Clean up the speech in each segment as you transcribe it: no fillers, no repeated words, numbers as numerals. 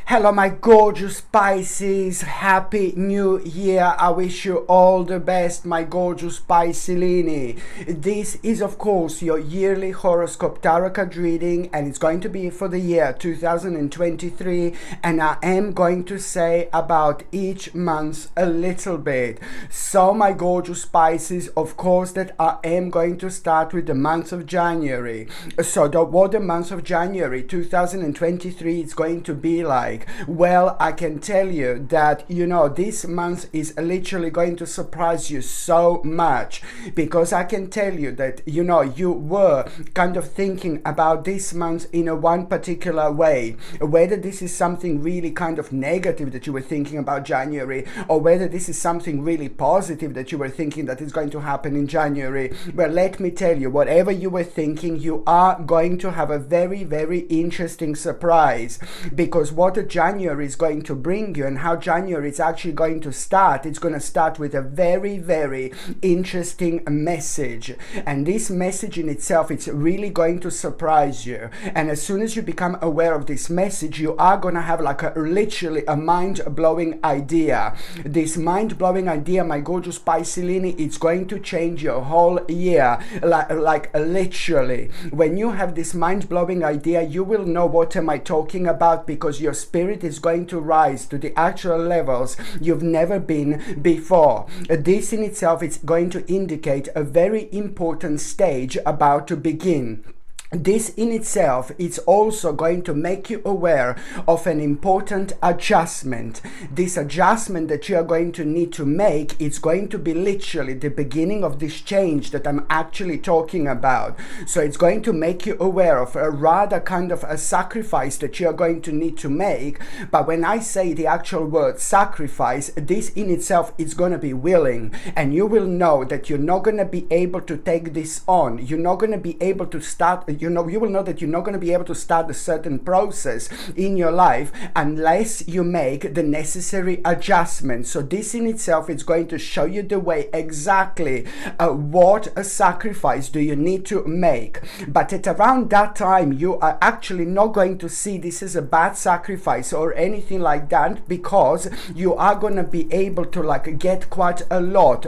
Hello, my gorgeous Pisces. Happy New Year. I wish you all the best, my gorgeous Piscelini. This is, of course, your yearly horoscope tarot card reading, and it's going to be for the year 2023. And I am going to say about each month a little bit. So, my gorgeous Pisces, of course, that I am going to start with the month of January. So, what the month of January 2023 is going to be like? Well, I can tell you that, this month is literally going to surprise you so much, because I can tell you that, you were kind of thinking about this month in a one particular way, whether this is something really kind of negative that you were thinking about January, or whether this is something really positive that you were thinking that is going to happen in January. Well, let me tell you, whatever you were thinking, you are going to have a very, very interesting surprise, because what January is going to bring you and how January is actually going to start, it's going to start with a very, very interesting message. And this message in itself, it's really going to surprise you. And as soon as you become aware of this message, you are going to have like literally a mind-blowing idea. This mind-blowing idea, my gorgeous Piscelini, it's going to change your whole year. Like literally. When you have this mind-blowing idea, you will know what am I talking about, because your spirit is going to rise to the actual levels you've never been before. This in itself is going to indicate a very important stage about to begin. This in itself is also going to make you aware of an important adjustment. This adjustment that you are going to need to make, it's going to be literally the beginning of this change that I'm actually talking about. So it's going to make you aware of a rather kind of a sacrifice that you are going to need to make. But when I say the actual word sacrifice, this in itself is going to be willing. And you will know that you're not going to be able to take this on. You're not going to be able to start, you will know that you're not going to be able to start a certain process in your life unless you make the necessary adjustments. So this in itself is going to show you the way exactly what a sacrifice do you need to make. But at around that time, you are actually not going to see this as a bad sacrifice or anything like that, because you are going to be able to get quite a lot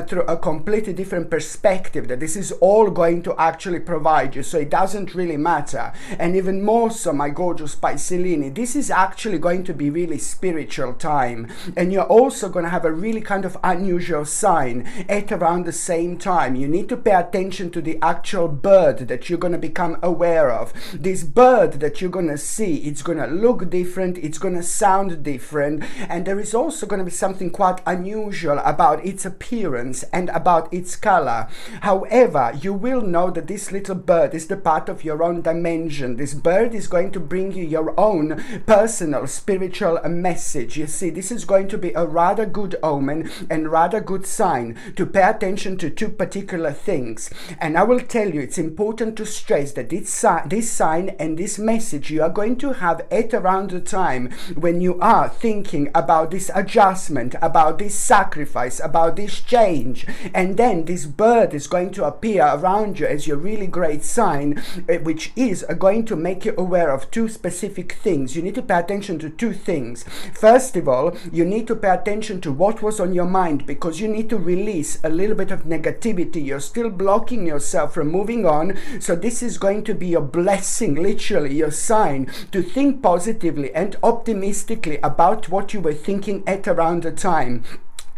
through a completely different perspective that this is all going to actually provide you. So it doesn't really matter. And even more so, my gorgeous Piscelini, this is actually going to be really spiritual time, and you're also going to have a really kind of unusual sign at around the same time. You need to pay attention to the actual bird that you're going to become aware of. This bird that you're going to see, it's going to look different, it's going to sound different, and there is also going to be something quite unusual about its appearance and about its color. However, you will know that this little bird is the part of your own dimension. This bird is going to bring you your own personal spiritual message. You see, this is going to be a rather good omen and rather good sign to pay attention to two particular things. And I will tell you, it's important to stress that this sign and this message you are going to have at around the time when you are thinking about this adjustment, about this sacrifice, about this change. And then this bird is going to appear around you as your really great sign, which is going to make you aware of two specific things. You need to pay attention to two things. First of all, you need to pay attention to what was on your mind, because you need to release a little bit of negativity. You're still blocking yourself from moving on. So this is going to be your blessing, literally your sign to think positively and optimistically about what you were thinking at around the time.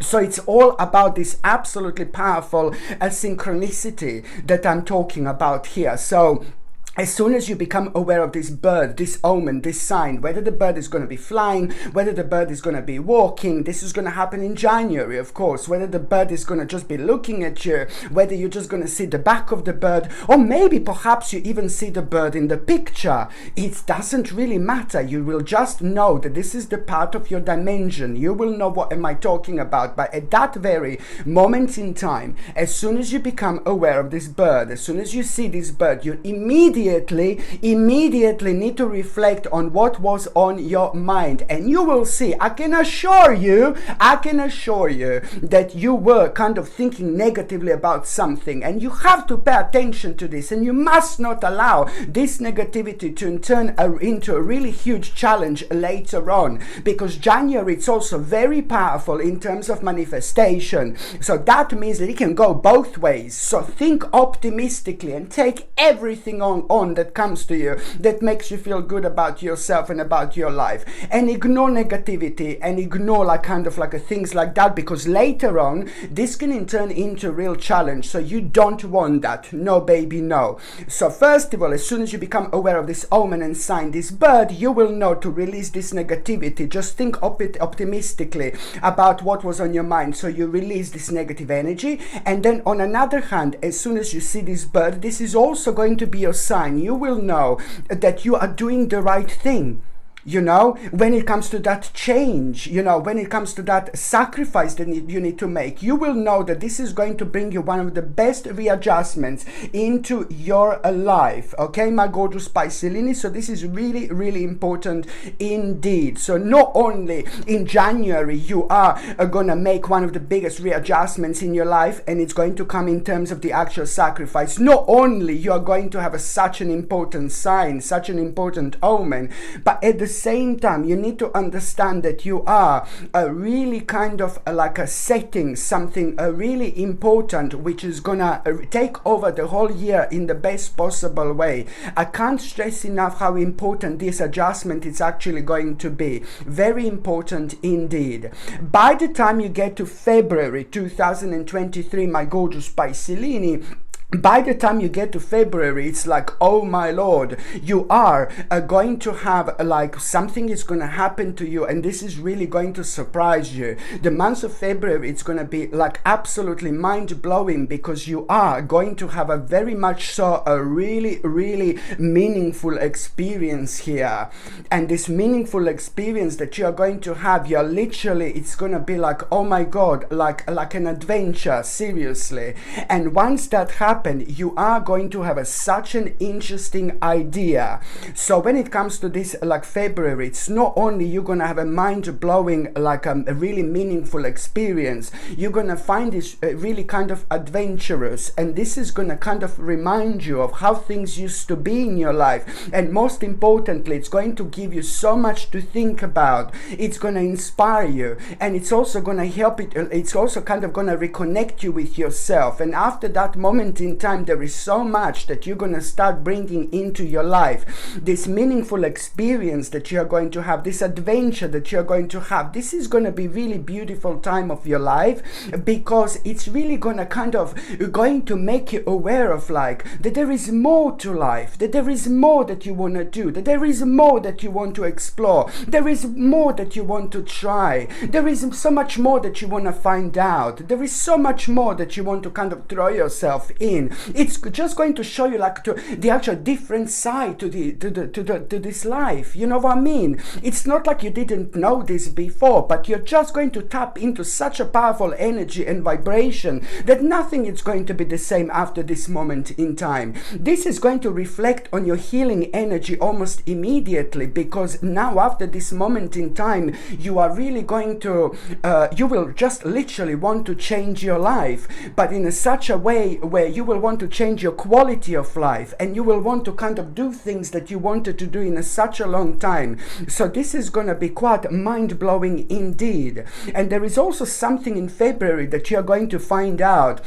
So it's all about this absolutely powerful synchronicity that I'm talking about here. So as soon as you become aware of this bird, this omen, this sign, whether the bird is going to be flying, whether the bird is going to be walking, this is going to happen in January, of course, whether the bird is going to just be looking at you, whether you're just going to see the back of the bird, or maybe perhaps you even see the bird in the picture. It doesn't really matter. You will just know that this is the part of your dimension. You will know what am I talking about. But at that very moment in time, as soon as you become aware of this bird, as soon as you see this bird, you immediately immediately need to reflect on what was on your mind, and you will see, I can assure you that you were kind of thinking negatively about something, and you have to pay attention to this, and you must not allow this negativity to turn into a really huge challenge later on, because January, it's also very powerful in terms of manifestation. So that means that it can go both ways. So think optimistically and take everything on that comes to you that makes you feel good about yourself and about your life, and ignore negativity and ignore things like that, because later on this can turn into a real challenge. So you don't want that. No, baby, no. So first of all, as soon as you become aware of this omen and sign, this bird, you will know to release this negativity. Just think optimistically about what was on your mind, so you release this negative energy. And then on another hand, as soon as you see this bird, this is also going to be your sign. You will know that you are doing the right thing. When it comes to that change, when it comes to that sacrifice that you need to make, you will know that this is going to bring you one of the best readjustments into your life. Okay, my gorgeous Pisces. So this is really, really important indeed. So not only in January you are going to make one of the biggest readjustments in your life, and it's going to come in terms of the actual sacrifice. Not only you are going to have such an important sign, such an important omen, but at the same time you need to understand that you are really kind of setting something really important, which is gonna take over the whole year in the best possible way. I can't stress enough how important this adjustment is actually going to be. Very important indeed. By the time you get to February 2023, my gorgeous Pisces, by the time you get to February, it's like, oh my Lord, you are going to have something is going to happen to you, and this is really going to surprise you. The month of February, it's going to be absolutely mind-blowing, because you are going to have a very much so a really, really meaningful experience here. And this meaningful experience that you are going to have, you're literally, it's going to be like, oh my God, like an adventure, seriously. And once that happens, you are going to have such an interesting idea. So when it comes to this February, it's not only you're going to have a mind-blowing a really meaningful experience, you're going to find this really kind of adventurous, and this is going to kind of remind you of how things used to be in your life. And most importantly, it's going to give you so much to think about. It's going to inspire you, and it's also going to help it's also kind of going to reconnect you with yourself. And after that moment in time, there is so much that you're going to start bringing into your life. This meaningful experience that you're going to have, this adventure that you're going to have, this is going to be really beautiful time of your life, because it's really going to make you aware of that there is more to life, that there is more that you want to do, that there is more that you want to explore, there is more that you want to try, there is so much more that you want to find out, there is so much more that you want to kind of throw yourself in. It's just going to show you the actual different side to this life. You know what I mean? It's not like you didn't know this before, but you're just going to tap into such a powerful energy and vibration that nothing is going to be the same after this moment in time. This is going to reflect on your healing energy almost immediately, because now after this moment in time, you are really going to you will just literally want to change your life, but in such a way where you will want to change your quality of life, and you will want to kind of do things that you wanted to do in such a long time. So this is going to be quite mind-blowing indeed. And there is also something in February that you're going to find out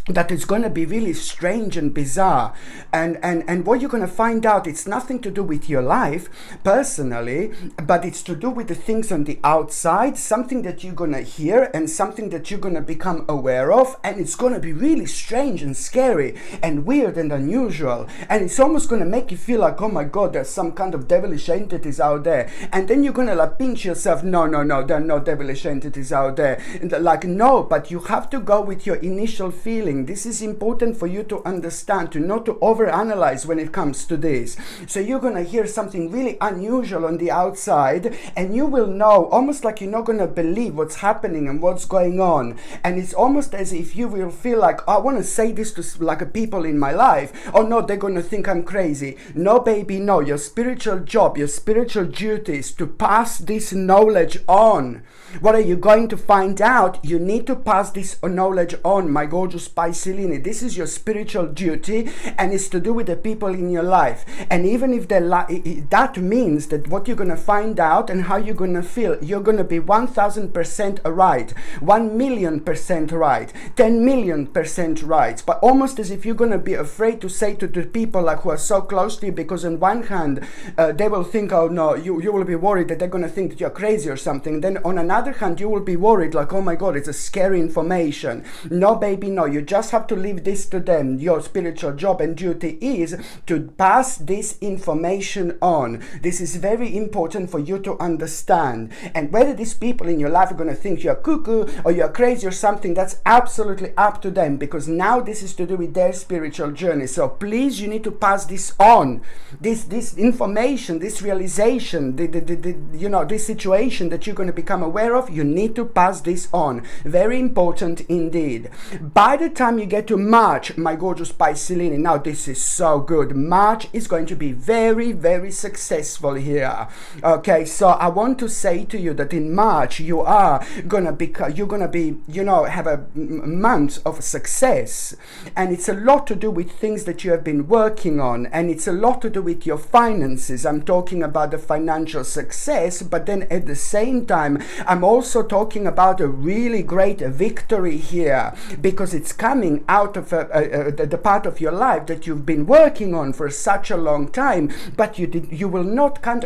that is going to be really strange and bizarre, and what you're going to find out, it's nothing to do with your life personally, but it's to do with the things on the outside, something that you're going to hear and something that you're going to become aware of, and it's going to be really strange and scary and weird and unusual, and it's almost going to make you feel like, oh my God, there's some kind of devilish entities out there. And then you're going to pinch yourself, no, there are no devilish entities out there, and no, but you have to go with your initial feeling. happening. This is important for you to understand, to not to overanalyze when it comes to this. So you're going to hear something really unusual on the outside, and you will know, almost like you're not going to believe what's happening and what's going on. And it's almost as if you will feel like, I want to say this to like people in my life. Oh no, they're going to think I'm crazy. No, baby, no. Your spiritual job, your spiritual duty is to pass this knowledge on. What are you going to find out? You need to pass this knowledge on, my gorgeous Pisces. This is your spiritual duty, and it's to do with the people in your life. And even if that means that what you're going to find out and how you're going to feel, you're going to be 1000% right, 1,000,000% right, 10,000,000% right. But almost as if you're going to be afraid to say to the people like who are so close to you, because on one hand, they will think, oh no, you will be worried that they're going to think that you're crazy or something. Then on another hand, you will be worried like, oh my God, it's a scary information. No, baby, no. You just have to leave this to them. Your spiritual job and duty is to pass this information on. This is very important for you to understand. And whether these people in your life are going to think you're cuckoo or you're crazy or something, that's absolutely up to them, because now this is to do with their spiritual journey. So please, you need to pass this on. This information, this realization, this situation that you're going to become aware of, you need to pass this on. Very important indeed. By the time you get to March, my gorgeous Pisces, now this is so good. March is going to be very, very successful here. Okay, so I want to say to you that in March you are gonna be, have a month of success, and it's a lot to do with things that you have been working on, and it's a lot to do with your finances. I'm talking about the financial success, but then at the same time, I'm also talking about a really great victory here, because it's coming out of the part of your life that you've been working on for such a long time, but you were not kind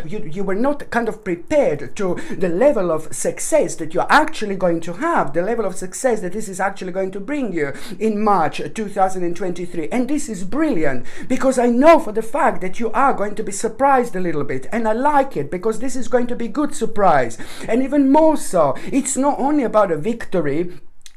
of prepared to the level of success that you're actually going to have, the level of success that this is actually going to bring you in March 2023. And this is brilliant, because I know for the fact that you are going to be surprised a little bit, and I like it, because this is going to be good surprise. And even more so, it's not only about a victory,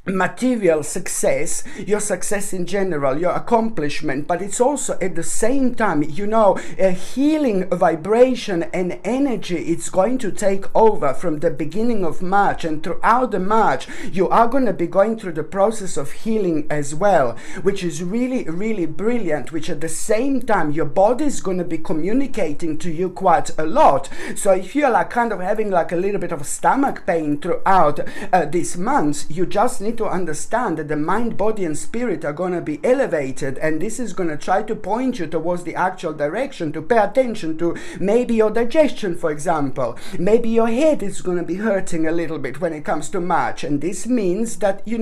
material success, your success in general, your accomplishment, but it's also at the same time, a healing vibration and energy. It's going to take over from the beginning of March, and throughout the March you are going to be going through the process of healing as well, which is really, really brilliant, which at the same time your body is going to be communicating to you quite a lot. So if you're like kind of having like a little bit of stomach pain throughout this month, you just need to understand that the mind, body and spirit are going to be elevated, and this is going to try to point you towards the actual direction, to pay attention to maybe your digestion, for example. Maybe your head is going to be hurting a little bit when it comes to March, and this means that you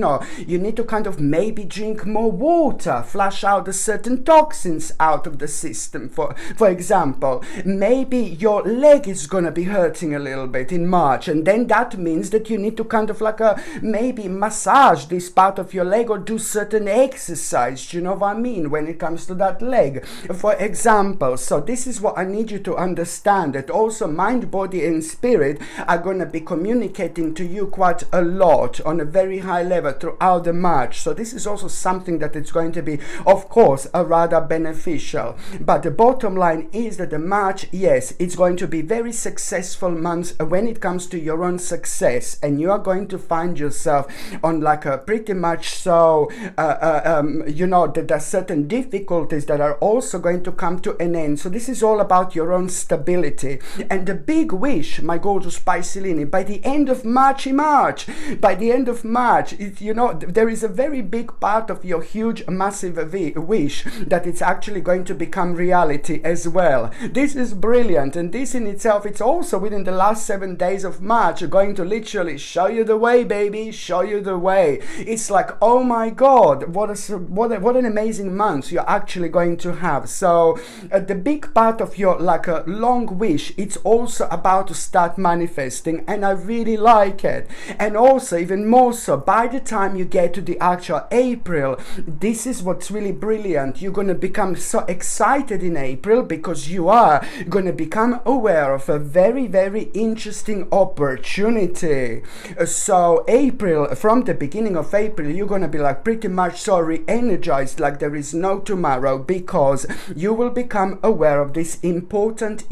need to kind of maybe drink more water, flush out the certain toxins out of the system, for example. Maybe your leg is going to be hurting a little bit in March, and then that means that you need to kind of like maybe massage this part of your leg, or do certain exercise, you know what I mean, when it comes to that leg, for example. So this is what I need you to understand, that also mind, body and spirit are going to be communicating to you quite a lot on a very high level throughout the March. So this is also something that it's going to be, of course, a rather beneficial. But the bottom line is that the March, yes, it's going to be very successful month when it comes to your own success, and you are going to find yourself on like a pretty much so that there are certain difficulties that are also going to come to an end. So this is all about your own stability. And the big wish, my gorgeous Pisces, by the end of March, there is a very big part of your huge massive wish that it's actually going to become reality as well. This is brilliant, and this in itself, it's also within the last 7 days of March going to literally show you the way, baby, show you the way. It's like, oh my God, what an amazing month you're actually going to have. So the big part of your like a long wish, it's also about to start manifesting, and I really like it. And also even more so, by the time you get to the actual April, this is what's really brilliant. You're going to become so excited in April, because you are going to become aware of a very, very interesting opportunity. So April, from the beginning, beginning of April, you're going to be like pretty much so re-energized like there is no tomorrow, because you will become aware of this important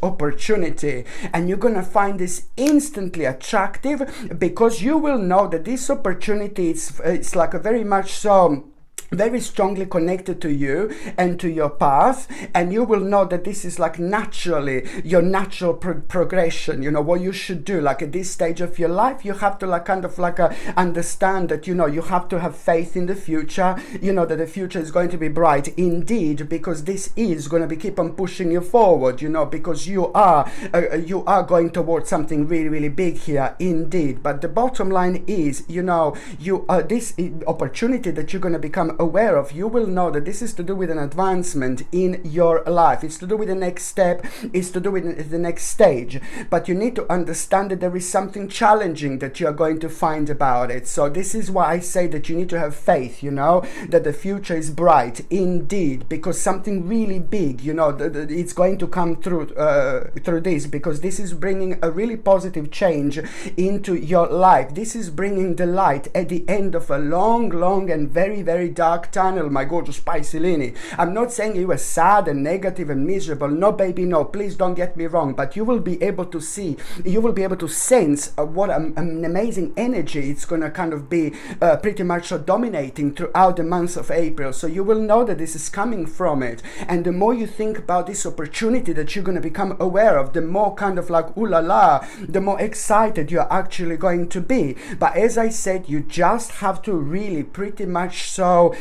opportunity, and you're going to find this instantly attractive, because you will know that this opportunity it's like a very much so very strongly connected to you and to your path, and you will know that this is like naturally your natural progression. You know what you should do, like at this stage of your life, you have to like kind of like understand that, you know, you have to have faith in the future, you know, that the future is going to be bright indeed, because this is going to be keep on pushing you forward, you know, because you are going towards something really big here indeed. But the bottom line is, you know, this opportunity that you're going to become aware of, you will know that this is to do with an advancement in your life. It's to do with the next step. It's to do with the next stage. But you need to understand that there is something challenging that you are going to find about it. So this is why I say that you need to have faith, you know, that the future is bright indeed, because something really big, you know, it's going to come through this, because this is bringing a really positive change into your life. This is bringing the light at the end of a long and very dark tunnel, my gorgeous Pisces. I'm not saying you were sad and negative and miserable. No, baby, no. Please don't get me wrong. But you will be able to see, you will be able to sense what an amazing energy it's going to kind of be pretty much so dominating throughout the month of April. So you will know that this is coming from it. And the more you think about this opportunity that you're going to become aware of, the more kind of like, ooh la la, the more excited you're actually going to be. But as I said, you just have to really pretty much so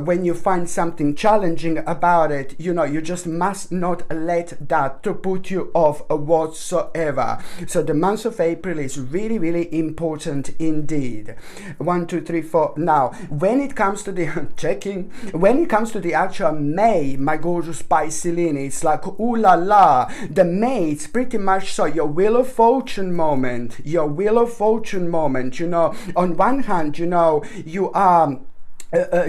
when you find something challenging about it, you know, you just must not let that to put you off whatsoever. So the month of April is really important indeed. 1, 2, 3, 4. Now, when it comes to the when it comes to the actual May, my gorgeous Pisces, it's like ooh la la. The May, it's pretty much so your wheel of fortune moment. Your wheel of fortune moment. You know, on one hand, you know, you are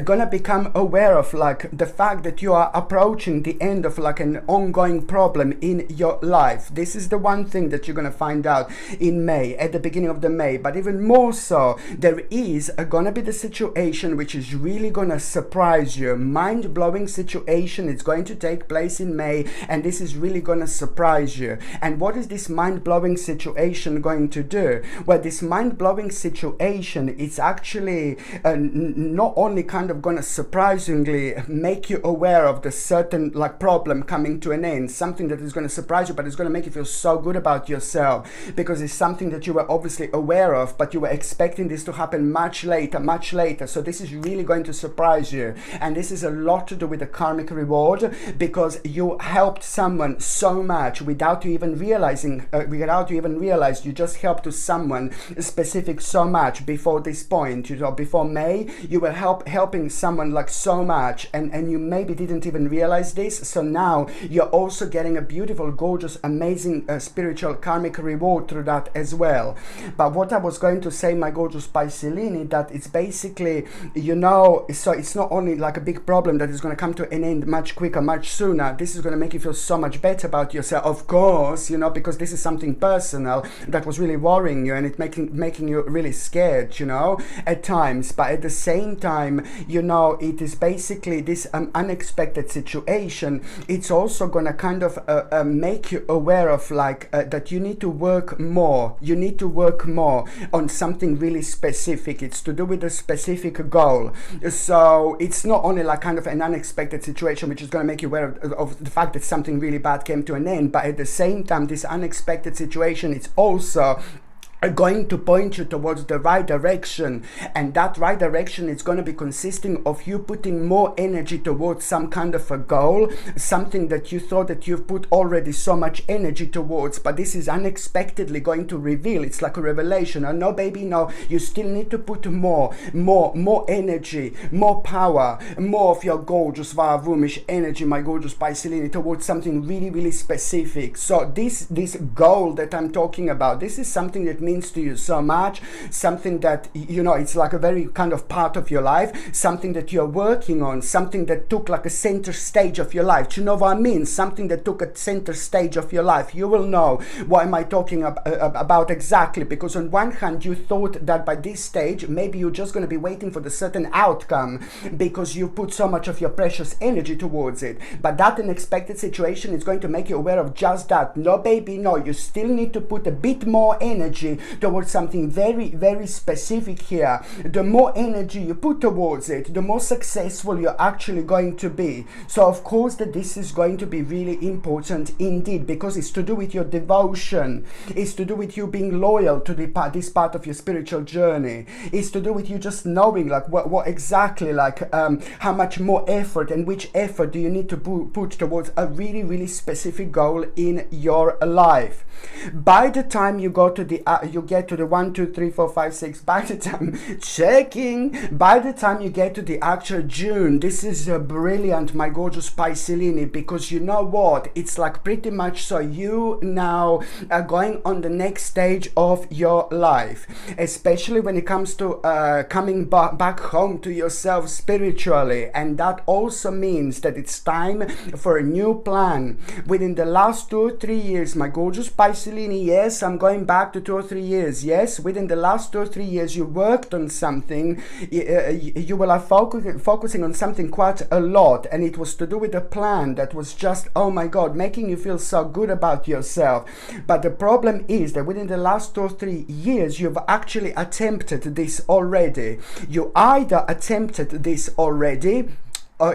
gonna become aware of like the fact that you are approaching the end of like an ongoing problem in your life. This is the one thing that you're gonna find out in May, at the beginning of the May. But even more so, there is gonna be the situation which is really gonna surprise you. Mind-blowing situation. It's going to take place in May, and this is really gonna surprise you. And what is this mind-blowing situation going to do? Well, this mind-blowing situation, it's actually not only kind of gonna surprisingly make you aware of the certain like problem coming to an end, something that is going to surprise you, but it's going to make you feel so good about yourself, because it's something that you were obviously aware of, but you were expecting this to happen much later. So this is really going to surprise you, and this is a lot to do with the karmic reward, because you helped someone so much without you even realizing, you just helped to someone specific so much before this point. You know, before May, you were helping someone like so much, and you maybe didn't even realize this. So now you're also getting a beautiful, gorgeous, amazing spiritual karmic reward through that as well. But what I was going to say, my gorgeous Pisces, that it's basically, you know, so it's not only like a big problem that is going to come to an end much quicker, much sooner. This is going to make you feel so much better about yourself, of course, you know, because this is something personal that was really worrying you, and it making you really scared, you know, at times. But at the same time, you know, it is basically this unexpected situation. It's also gonna kind of make you aware of like that you need to work more. You need to work more on something really specific. It's to do with a specific goal. So it's not only like kind of an unexpected situation which is going to make you aware of the fact that something really bad came to an end, but at the same time, this unexpected situation, it's also are going to point you towards the right direction, and that right direction is going to be consisting of you putting more energy towards some kind of a goal, something that you thought that you've put already so much energy towards, but this is unexpectedly going to reveal. It's like a revelation. Oh, no, baby, no, you still need to put more energy, more power, more of your gorgeous Varavumish energy, my gorgeous Pisces, towards something really specific. So this goal that I'm talking about, this is something that means to you so much, something that, you know, it's like a very kind of part of your life, something that you're working on, something that took like a center stage of your life. Do you know what I mean? Something that took a center stage of your life. You will know what am I talking about exactly, because on one hand you thought that by this stage maybe you're just going to be waiting for the certain outcome because you put so much of your precious energy towards it, but that unexpected situation is going to make you aware of just that. No baby, no, you still need to put a bit more energy towards something very, very specific here. The more energy you put towards it, the more successful you're actually going to be. So of course that this is going to be really important indeed, because it's to do with your devotion, it's to do with you being loyal to this part of your spiritual journey, it's to do with you just knowing like what exactly, like how much more effort and which effort do you need to put towards a really, really specific goal in your life. By the time you go to the you get to the 1 2 3 4 5 6, by the time by the time you get to the actual June, this is brilliant, my gorgeous Piscelini, because you know what, it's like pretty much so you now are going on the next stage of your life, especially when it comes to coming back home to yourself spiritually. And that also means that it's time for a new plan. Within the last 2 or 3 years, my gorgeous Piscelini, yes, I'm going back to 2 or 3 years, yes, within the last 2 or 3 years you worked on something, you will have focusing on something quite a lot, and it was to do with a plan that was just, oh my god, making you feel so good about yourself. But the problem is that within the last 2 or 3 years you've actually attempted this already. You either attempted this already,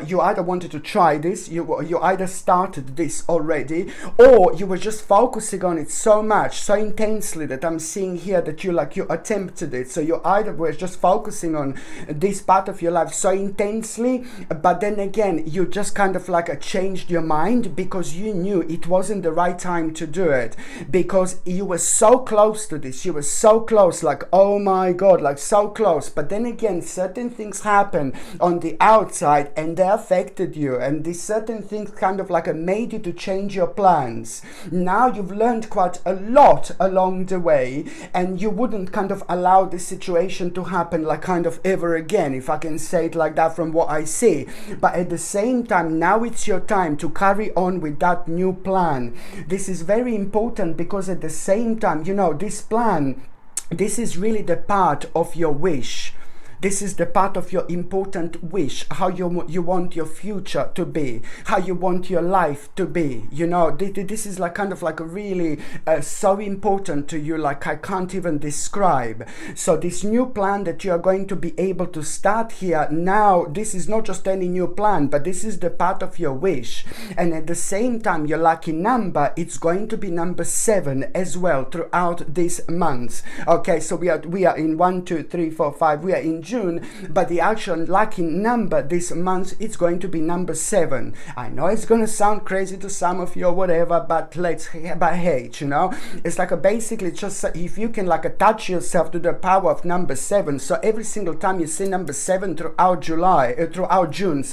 you either wanted to try this, you either started this already, or you were just focusing on it so much, so intensely, that I'm seeing here that you attempted it. So you either were just focusing on this part of your life so intensely, but then again you just kind of like changed your mind because you knew it wasn't the right time to do it, because you were so close to this, you were so close, like oh my god, like so close. But then again certain things happen on the outside and they affected you, and these certain things kind of like made you to change your plans. Now you've learned quite a lot along the way, and you wouldn't kind of allow this situation to happen like kind of ever again, if I can say it like that from what I see. But at the same time, now it's your time to carry on with that new plan. This is very important because at the same time, you know, this plan, this is really the part of your wish. This is the part of your important wish, how you want your future to be, how you want your life to be. You know, this is like kind of like a really so important to you, like I can't even describe. So this new plan that you are going to be able to start here now, this is not just any new plan, but this is the part of your wish. And at the same time, your lucky number, it's going to be number 7 as well throughout this month. Okay, so we are in 1 2 3 4 5, we are in June, but the actual lucky number this month, it's going to be number 7. I know it's going to sound crazy to some of you or whatever, but hey, you know, it's like basically just if you can like attach yourself to the power of number 7. So every single time you see number 7 throughout June,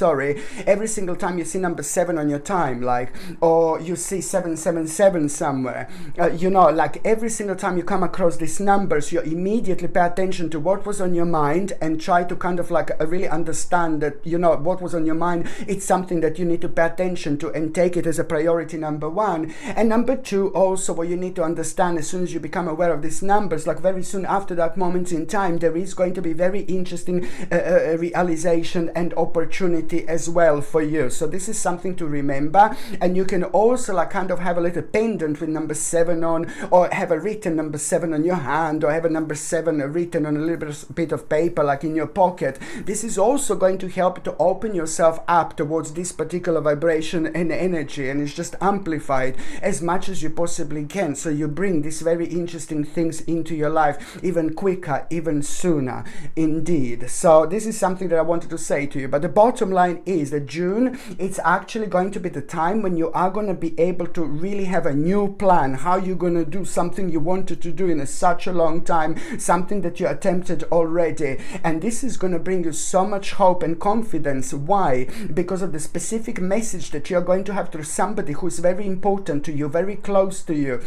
every single time you see number 7 on your time, like, or you see 777 somewhere, you know, like every single time you come across these numbers, you immediately pay attention to what was on your mind and try to kind of like really understand that, you know, what was on your mind, it's something that you need to pay attention to and take it as a priority, number 1. And number 2, also what you need to understand, as soon as you become aware of these numbers, like very soon after that moment in time, there is going to be very interesting realization and opportunity as well for you. So this is something to remember. And you can also like kind of have a little pendant with number 7 on, or have a written number 7 on your hand, or have a number 7 written on a little bit of paper like in your pocket. This is also going to help to open yourself up towards this particular vibration and energy, and it's just amplified as much as you possibly can, so you bring these very interesting things into your life even quicker, even sooner indeed. So this is something that I wanted to say to you. But the bottom line is that June, it's actually going to be the time when you are going to be able to really have a new plan, how you're going to do something you wanted to do in such a long time, something that you attempted already. and this is going to bring you so much hope and confidence. Why? Because of the specific message that you're going to have through somebody who is very important to you, very close to you,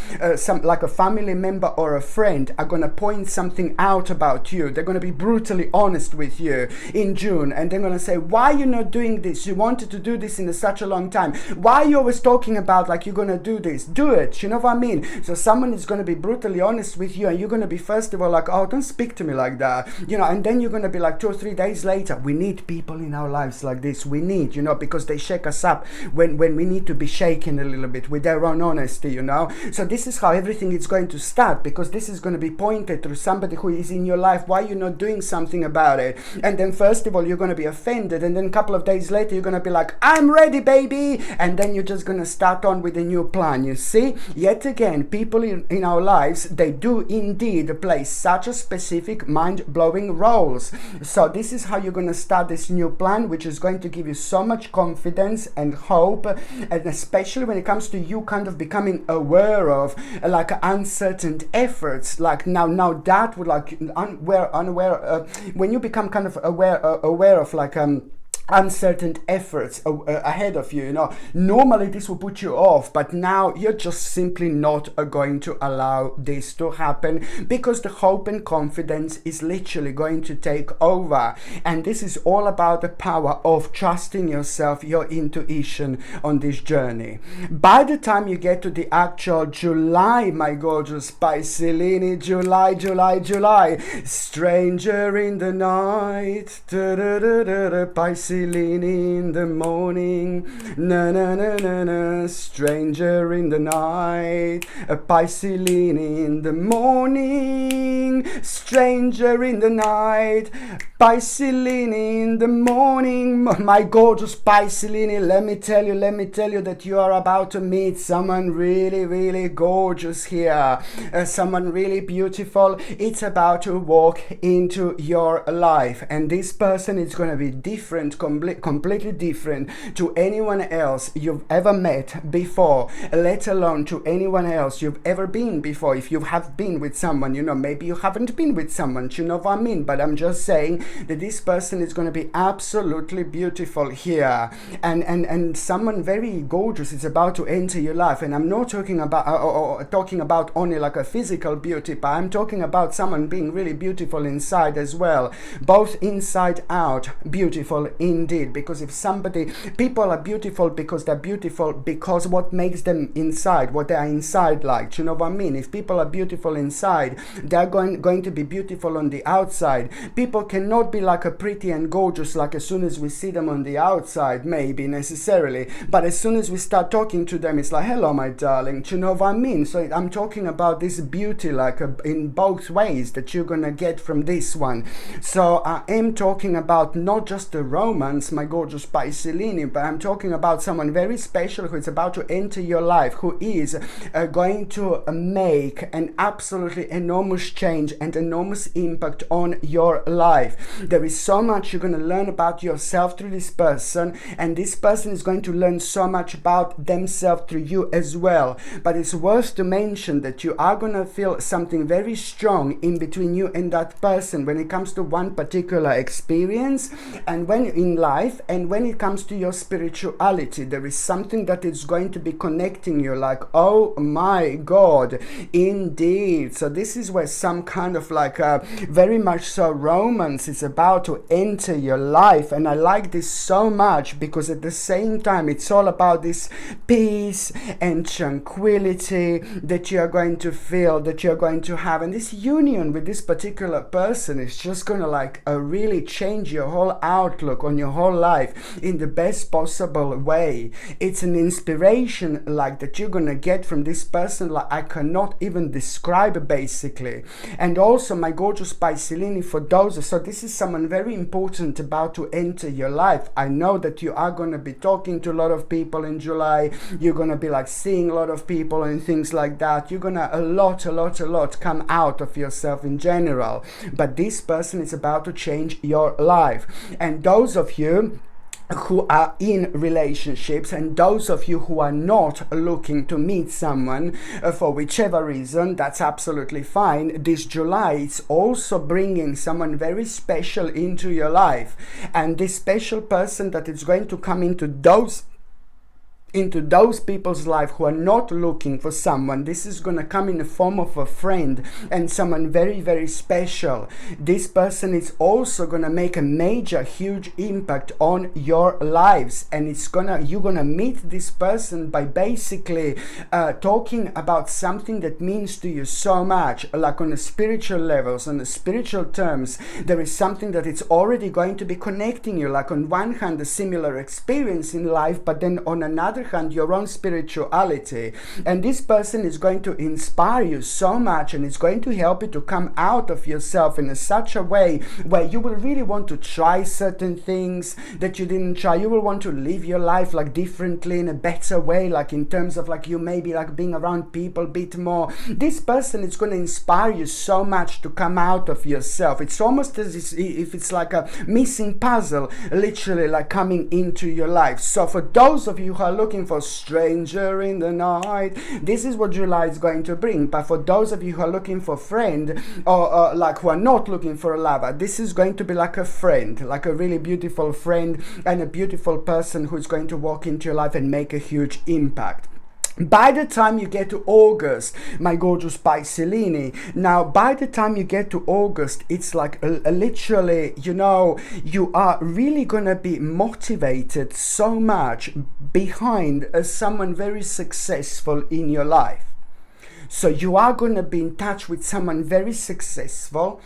like a family member or a friend are going to point something out about you. They're going to be brutally honest with you in June, and they're going to say, why are you not doing this? You wanted to do this in such a long time. Why are you always talking about like you're going to do this? Do it. You know what I mean? So someone is going to be brutally honest with you, and you're going to be first of all like, oh, don't speak to me like that, you know, and then you're going to be like 2 or 3 days later, we need people in our lives like this. We need, you know, because they shake us up when we need to be shaken a little bit with their own honesty, you know. So this is how everything is going to start, because this is going to be pointed through somebody who is in your life. Why you're not doing something about it? And then first of all you're going to be offended, and then a couple of days later you're going to be like, I'm ready, baby, and then you're just going to start on with a new plan. You see, yet again, people in our lives, they do indeed play such a specific mind-blowing roles. So this is how you're going to start this new plan, which is going to give you so much confidence and hope, and especially when it comes to you kind of becoming aware of like uncertain efforts. Like now that would like unaware when you become kind of aware of like uncertain efforts ahead of you, you know, normally this will put you off, but now you're just simply not going to allow this to happen, because the hope and confidence is literally going to take over. And this is all about the power of trusting yourself, your intuition on this journey. By the time you get to the actual July, my gorgeous Pisces, July, stranger in the night, Pisces in the morning, na na na na na, stranger in the night, a Pisces in the morning, stranger in the night, Pisces in the morning. My gorgeous Pisces, let me tell you that you are about to meet someone really, really gorgeous here, someone really beautiful. It's about to walk into your life, and this person is going to be different, completely different to anyone else you've ever met before, let alone to anyone else you've ever been before. If you have been with someone, you know, maybe you haven't been with someone, you know what I mean, but I'm just saying that this person is going to be absolutely beautiful here, and someone very gorgeous is about to enter your life. And I'm not talking about only like a physical beauty, but I'm talking about someone being really beautiful inside as well, both inside out beautiful indeed. Because if people are beautiful because they're beautiful because what makes them inside, what they are inside like, you know what I mean? If people are beautiful inside, they're going to be beautiful on the outside. People cannot be like a pretty and gorgeous like as soon as we see them on the outside, maybe necessarily, but as soon as we start talking to them, it's like, hello my darling, you know what I mean? So I'm talking about this beauty like in both ways that you're gonna get from this one. So I am talking about not just the romance, my gorgeous Pisces, but I'm talking about someone very special who is about to enter your life, who is going to make an absolutely enormous change and enormous impact on your life. There is so much you're going to learn about yourself through this person, and this person is going to learn so much about themselves through you as well. But it's worth to mention that you are going to feel something very strong in between you and that person when it comes to one particular experience, and when in life, and when it comes to your spirituality, there is something that is going to be connecting you like, oh my God, indeed. So this is where some kind of like very much so romance is about to enter your life. And I like this so much because at the same time it's all about this peace and tranquility that you are going to feel, that you're going to have, and this union with this particular person is just gonna like really change your whole outlook on your whole life in the best possible way. It's an inspiration like that you're gonna get from this person like I cannot even describe basically. And also my gorgeous Pisces, for those, so this is someone very important about to enter your life. I know that you are going to be talking to a lot of people in July. You're going to be like seeing a lot of people and things like that. You're going to a lot come out of yourself in general. But this person is about to change your life. And those of you who are in relationships, and those of you who are not looking to meet someone for whichever reason, that's absolutely fine. This July is also bringing someone very special into your life, and this special person that is going to come into those people's life who are not looking for someone. This is going to come in the form of a friend and someone very, very special. This person is also going to make a major, huge impact on your lives, and you're going to meet this person by basically talking about something that means to you so much, like on the spiritual levels, on the spiritual terms. There is something that it's already going to be connecting you, like on one hand a similar experience in life, but then on another hand your own spirituality. And this person is going to inspire you so much, and it's going to help you to come out of yourself in such a way where you will really want to try certain things that you didn't try. You will want to live your life like differently, in a better way, like in terms of like you maybe like being around people a bit more. This person is going to inspire you so much to come out of yourself. It's almost as if it's like a missing puzzle, literally, like coming into your life. So for those of you who are looking for stranger in the night, this is what July is going to bring. But for those of you who are looking for friend, or like who are not looking for a lover, this is going to be like a friend, like a really beautiful friend and a beautiful person who's going to walk into your life and make a huge impact. By the time you get to August, my gorgeous Piscelini, now by the time you get to August, it's like literally, you know, you are really gonna be motivated so much behind someone very successful in your life. So you are gonna be in touch with someone very successful.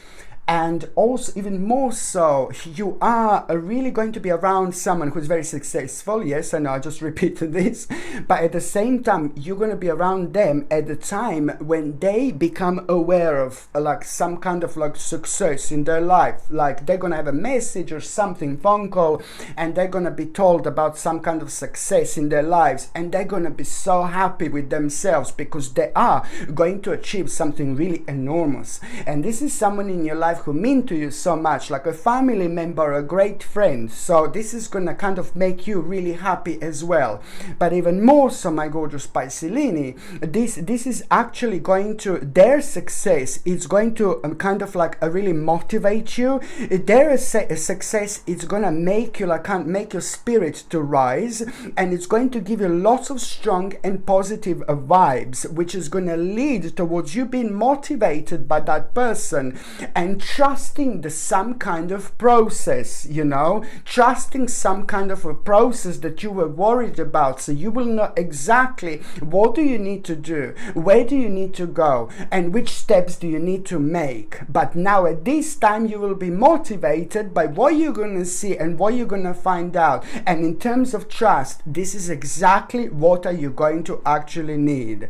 And also, even more so, you are really going to be around someone who's very successful. Yes, I know, I just repeated this. But at the same time, you're going to be around them at the time when they become aware of like some kind of like success in their life. Like they're going to have a message or something, phone call, and they're going to be told about some kind of success in their lives. And they're going to be so happy with themselves because they are going to achieve something really enormous. And this is someone in your life who mean to you so much, like a family member, a great friend. So this is gonna kind of make you really happy as well. But even more so, my gorgeous Piscelini, this is actually going to, their success is going to kind of like really motivate you. Their success is gonna make you like make your spirit to rise, and it's going to give you lots of strong and positive vibes, which is gonna lead towards you being motivated by that person and trusting some kind of process, you know, trusting some kind of a process that you were worried about. So you will know exactly what do you need to do, where do you need to go, and which steps do you need to make. But now at this time you will be motivated by what you're going to see and what you're going to find out. And in terms of trust, this is exactly what are you going to actually need.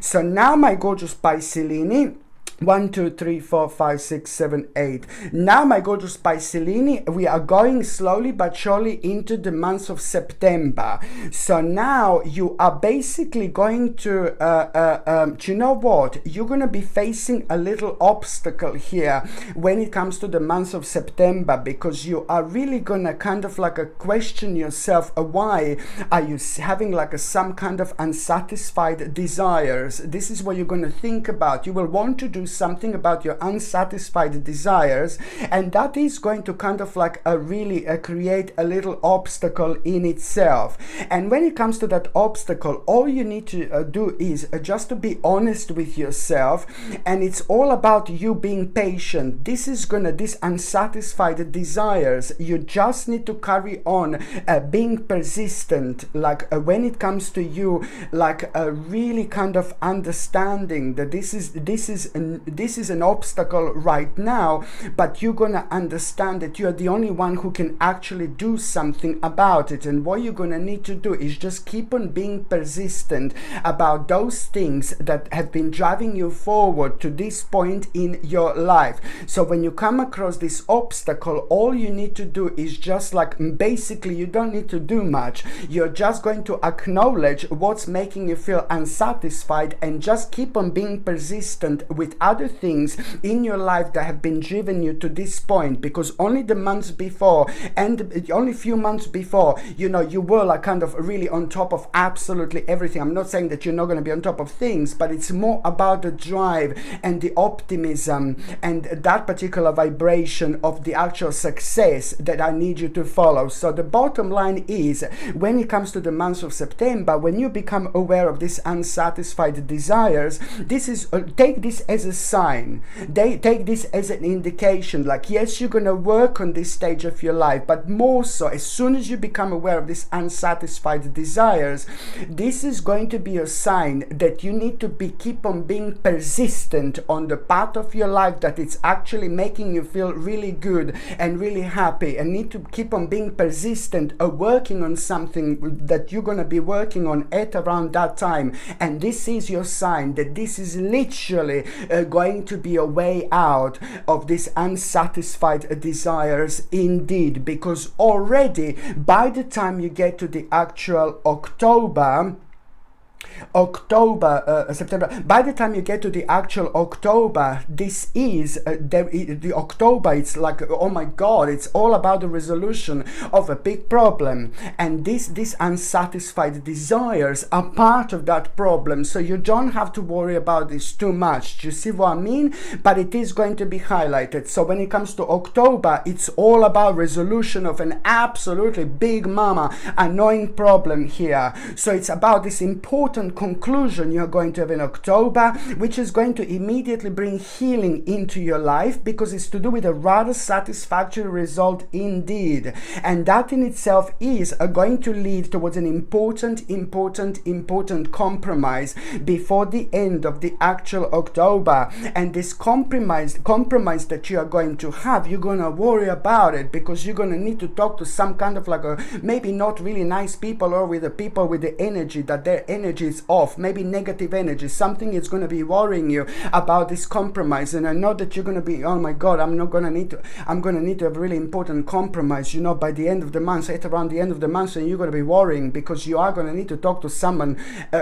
So now, my gorgeous Piscelini, 1, 2, 3, 4, 5, 6, 7, 8. Now, my gorgeous Piscelini, we are going slowly but surely into the month of September. So now you are basically going to, you know what? You're going to be facing a little obstacle here when it comes to the month of September, because you are really going to kind of like question yourself, why are you having like some kind of unsatisfied desires? This is what you're going to think about. You will want to do something about your unsatisfied desires, and that is going to kind of like really create a little obstacle in itself. And when it comes to that obstacle, all you need to do is just to be honest with yourself, and it's all about you being patient. This unsatisfied desires, you just need to carry on being persistent, like when it comes to you, like really kind of understanding that this is an obstacle right now, but you're gonna understand that you're the only one who can actually do something about it. And what you're gonna need to do is just keep on being persistent about those things that have been driving you forward to this point in your life. So when you come across this obstacle, all you need to do is just like, basically you don't need to do much. You're just going to acknowledge what's making you feel unsatisfied and just keep on being persistent without other things in your life that have been driven you to this point, because only the months before and only few months before, you know, you were like kind of really on top of absolutely everything. I'm not saying that you're not going to be on top of things, but it's more about the drive and the optimism and that particular vibration of the actual success that I need you to follow. So the bottom line is, when it comes to the month of September, when you become aware of these unsatisfied desires, this is take this as a sign. Take this as an indication, like, yes, you're going to work on this stage of your life, but more so, as soon as you become aware of these unsatisfied desires, this is going to be a sign that you need to keep on being persistent on the path of your life that it's actually making you feel really good and really happy, and need to keep on being persistent, working on something that you're going to be working on at around that time. And this is your sign that this is literally going to be a way out of these unsatisfied desires indeed, because already by the time you get to the actual September, by the time you get to the actual October, this is the October, it's like, oh my god, it's all about the resolution of a big problem, and these unsatisfied desires are part of that problem. So you don't have to worry about this too much. Do you see what I mean? But it is going to be highlighted. So when it comes to October, it's all about resolution of an absolutely big mama annoying problem here. So it's about this important conclusion you're going to have in October, which is going to immediately bring healing into your life, because it's to do with a rather satisfactory result indeed. And that in itself is going to lead towards an important compromise before the end of the actual October. And this compromise that you are going to have, you're going to worry about it, because you're going to need to talk to some kind of like a maybe not really nice people, or with the people with the energy that their energy is off, maybe negative energy. Something is going to be worrying you about this compromise. And I know that you're going to be, oh my god, I'm going to need to have a really important compromise, you know, by the end of the month, at around the end of the month. And you're going to be worrying because you are going to need to talk to someone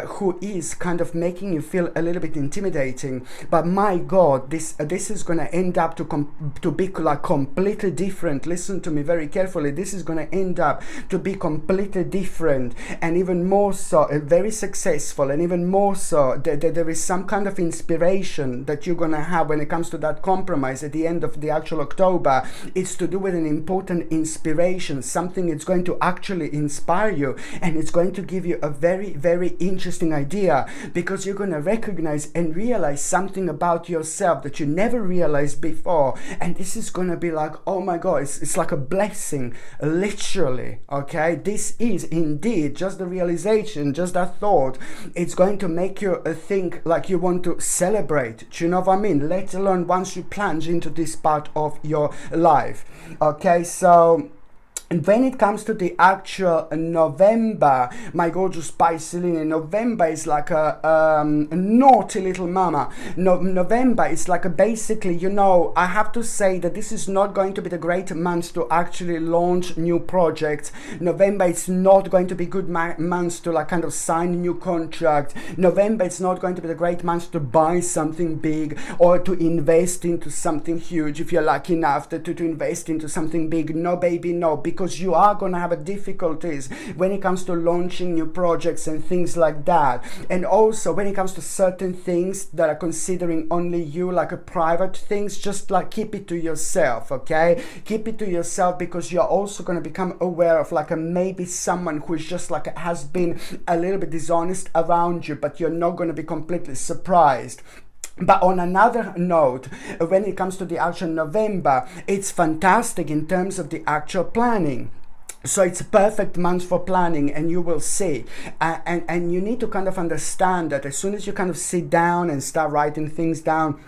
who is kind of making you feel a little bit intimidating. But my god, this is going to end up to be like completely different. Listen to me very carefully. This is going to end up to be completely different, and even more so very successful, and even more so that there is some kind of inspiration that you're going to have when it comes to that compromise at the end of the actual October. It's to do with an important inspiration, something that's going to actually inspire you, and it's going to give you a very, very interesting idea, because you're going to recognize and realize something about yourself that you never realized before. And this is going to be like, oh my god, it's like a blessing, literally. Okay, this is indeed just the realization, just that thought. It's going to make you think like you want to celebrate. Do you know what I mean? Let alone once you plunge into this part of your life. Okay, so and when it comes to the actual November, my gorgeous Pisces, November is like a naughty little mama. November is like a basically, you know, I have to say that this is not going to be the great month to actually launch new projects. November is not going to be good month to like kind of sign new contract. November is not going to be the great month to buy something big or to invest into something huge. If you're lucky enough to invest into something big, no baby, no, because you are going to have difficulties when it comes to launching new projects and things like that. And also when it comes to certain things that are considering only you, like a private things, just like keep it to yourself. Okay, keep it to yourself, because you're also going to become aware of like a maybe someone who is just like has been a little bit dishonest around you, but you're not going to be completely surprised. But on another note, when it comes to the actual November, it's fantastic in terms of the actual planning. So it's a perfect month for planning, and you will see. And you need to kind of understand that as soon as you kind of sit down and start writing things down,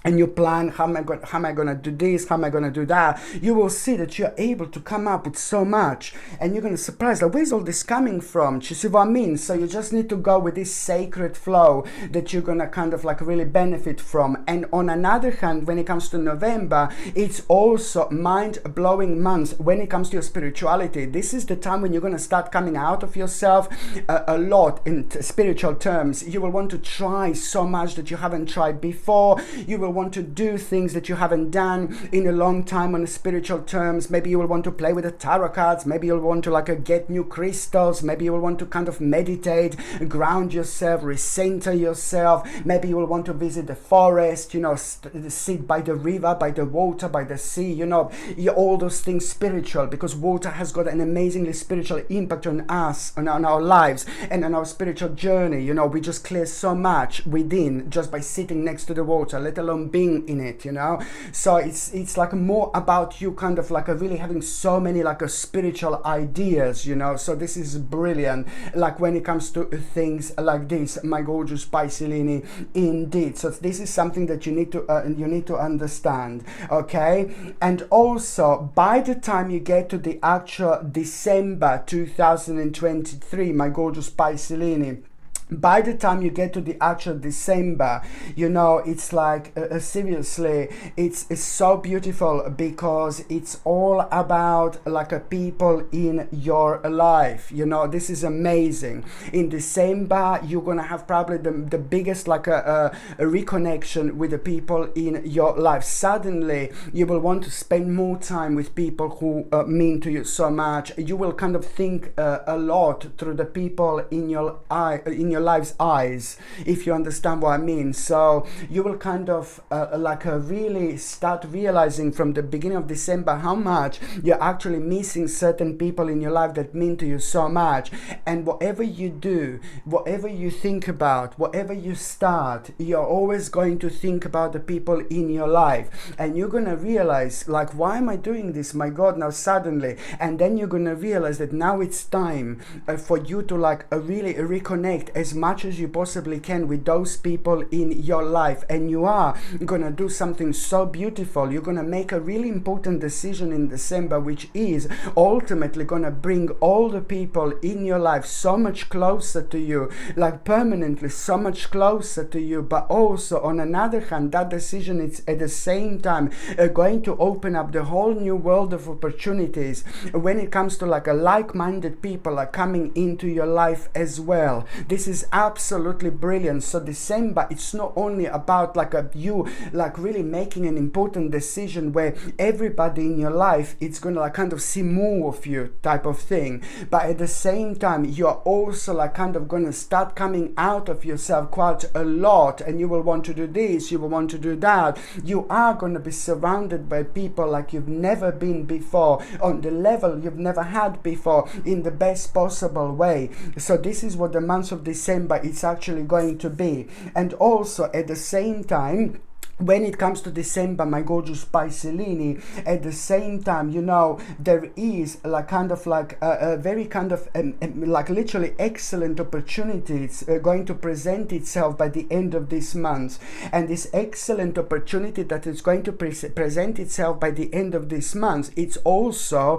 and you plan, how am I going to do this, how am I going to do that, you will see that you're able to come up with so much, and you're going to surprise, like, where's all this coming from? Do you see what I mean? So you just need to go with this sacred flow that you're going to kind of like really benefit from. And on another hand, when it comes to November, it's also mind-blowing month when it comes to your spirituality. This is the time when you're going to start coming out of yourself a lot in spiritual terms. You will want to try so much that you haven't tried before. You will want to do things that you haven't done in a long time on spiritual terms. Maybe you will want to play with the tarot cards. Maybe you'll want to like get new crystals. Maybe you will want to kind of meditate, ground yourself, recenter yourself. Maybe you will want to visit the forest, you know, sit by the river, by the water, by the sea, you know, all those things spiritual, because water has got an amazingly spiritual impact on us, on our lives and on our spiritual journey. You know, we just clear so much within just by sitting next to the water, let alone being in it, you know. So it's like more about you kind of like really having so many like spiritual ideas, you know. So this is brilliant, like when it comes to things like this, my gorgeous Piscelini, indeed. So this is something that you need to understand, okay? And also, by the time you get to the actual December 2023, my gorgeous Piscelini, by the time you get to the actual December, you know, it's like seriously, it's so beautiful, because it's all about like a people in your life. You know, this is amazing. In December, you're gonna have probably the biggest like a reconnection with the people in your life. Suddenly, you will want to spend more time with people who mean to you so much. You will kind of think a lot through the people in your life's eyes, if you understand what I mean. So you will kind of really start realizing from the beginning of December how much you're actually missing certain people in your life that mean to you so much. And whatever you do, whatever you think about, whatever you start, you're always going to think about the people in your life, and you're gonna realize, like, why am I doing this, my God, now suddenly? And then you're gonna realize that now it's time for you to like really reconnect as much as you possibly can with those people in your life. And you are gonna do something so beautiful. You're gonna make a really important decision in December, which is ultimately gonna bring all the people in your life so much closer to you, like permanently so much closer to you. But also on another hand, that decision is at the same time going to open up the whole new world of opportunities when it comes to like a like-minded people are coming into your life as well. This is absolutely brilliant. So December, it's not only about like you like really making an important decision where everybody in your life, it's gonna like kind of see more of you type of thing, but at the same time you're also like kind of gonna start coming out of yourself quite a lot, and you will want to do this, you will want to do that. You are gonna be surrounded by people like you've never been before, on the level you've never had before, in the best possible way. So this is what the month of December is actually going to be. And also at the same time, when it comes to December, my gorgeous Piscelini, at the same time, you know, there is like kind of like a very kind of like literally excellent opportunities going to present itself by the end of this month. And this excellent opportunity that is going to present itself by the end of this month, it's also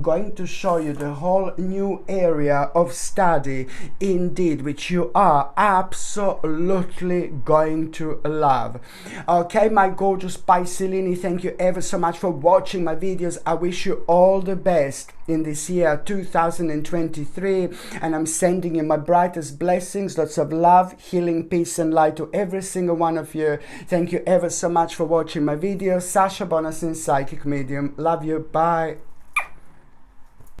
going to show you the whole new area of study, indeed, which you are absolutely going to love. Okay, my gorgeous Piscelini, thank you ever so much for watching my videos. I wish you all the best in this year 2023, and I'm sending you my brightest blessings, lots of love, healing, peace and light to every single one of you. Thank you ever so much for watching my videos. Sasha Bonasin, Psychic Medium. Love you. Bye.